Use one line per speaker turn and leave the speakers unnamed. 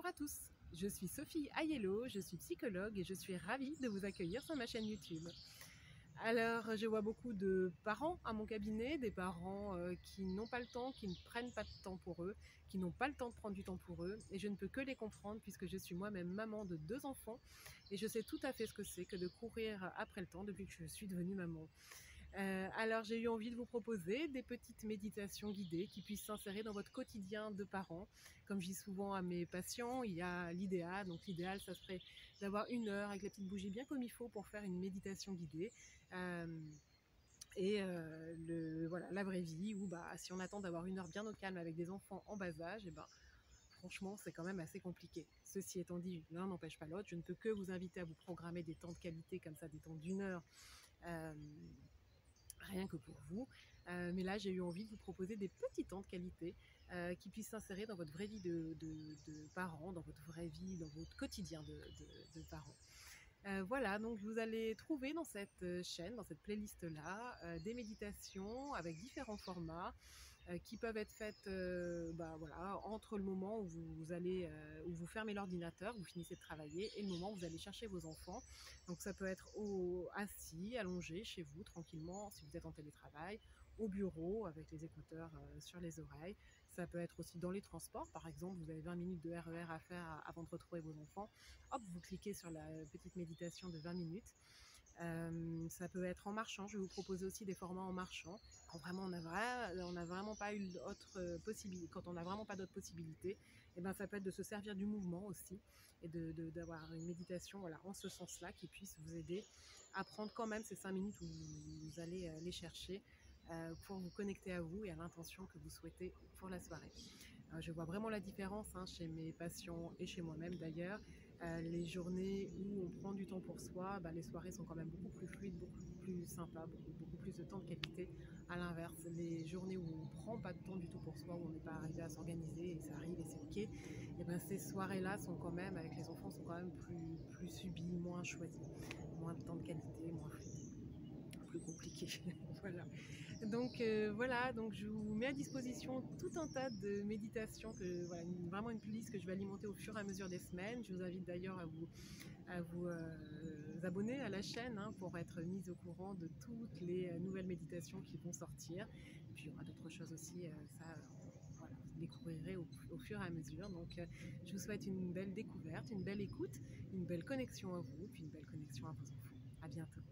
Bonjour à tous, je suis Sophie Aiello, je suis psychologue et je suis ravie de vous accueillir sur ma chaîne YouTube. Alors, je vois beaucoup de parents à mon cabinet, des parents qui n'ont pas le temps, qui ne prennent pas de temps pour eux, qui n'ont pas le temps de prendre du temps pour eux, et je ne peux que les comprendre puisque je suis moi-même maman de 2 enfants et je sais tout à fait ce que c'est que de courir après le temps depuis que je suis devenue maman. Alors j'ai eu envie de vous proposer des petites méditations guidées qui puissent s'insérer dans votre quotidien de parents. Comme je dis souvent à mes patients, il y a l'idéal. Donc l'idéal, ça serait d'avoir 1 heure avec la petite bougie bien comme il faut pour faire une méditation guidée. Euh, voilà, la vraie vie où si on attend d'avoir 1 heure bien au calme avec des enfants en bas âge, franchement, c'est quand même assez compliqué. Ceci étant dit, l'un n'empêche pas l'autre. Je ne peux que vous inviter à vous programmer des temps de qualité comme ça, des temps d'1 heure. Euh, Rien que pour vous. Mais là, j'ai eu envie de vous proposer des petits temps de qualité qui puissent s'insérer dans votre vraie vie de parents, dans votre vraie vie, dans votre quotidien de parents. Voilà, donc vous allez trouver dans cette chaîne, dans cette playlist-là, des méditations avec différents formats qui peuvent être faites voilà, entre le moment où où vous fermez l'ordinateur, vous finissez de travailler, et le moment où vous allez chercher vos enfants. Donc ça peut être assis, allongé chez vous tranquillement si vous êtes en télétravail, au bureau avec les écouteurs sur les oreilles. Ça peut être aussi dans les transports, par exemple, vous avez 20 minutes de RER à faire avant de retrouver vos enfants. Hop, vous cliquez sur la petite méditation de 20 minutes. Ça peut être en marchant. Je vais vous proposer aussi des formats en marchant. Quand vraiment on n'a vraiment pas eu d'autres possibilités, quand on n'a vraiment pas d'autres possibilités, et ben ça peut être de se servir du mouvement aussi et d'avoir une méditation, voilà, en ce sens-là, qui puisse vous aider à prendre quand même ces 5 minutes où vous allez les chercher pour vous connecter à vous et à l'intention que vous souhaitez pour la soirée. Je vois vraiment la différence chez mes patients et chez moi-même d'ailleurs. Les journées où on prend du temps pour soi, les soirées sont quand même beaucoup plus fluides, beaucoup plus sympas, beaucoup plus de temps de qualité. À l'inverse, les journées où on ne prend pas de temps du tout pour soi, où on n'est pas arrivé à s'organiser, et ça arrive et c'est ok, et ces soirées-là sont quand même, avec les enfants, sont quand même plus subies, moins choisies, moins de temps de qualité, moins fluide, plus compliqué. Voilà. Donc voilà, donc je vous mets à disposition tout un tas de méditations, voilà, vraiment une playlist que je vais alimenter au fur et à mesure des semaines. Je vous invite d'ailleurs à vous abonner à la chaîne pour être mise au courant de toutes les nouvelles méditations qui vont sortir. Et puis il y aura d'autres choses aussi, voilà, vous découvrirez au fur et à mesure. Donc je vous souhaite une belle découverte, une belle écoute, une belle connexion à vous, puis une belle connexion à vos enfants. À bientôt.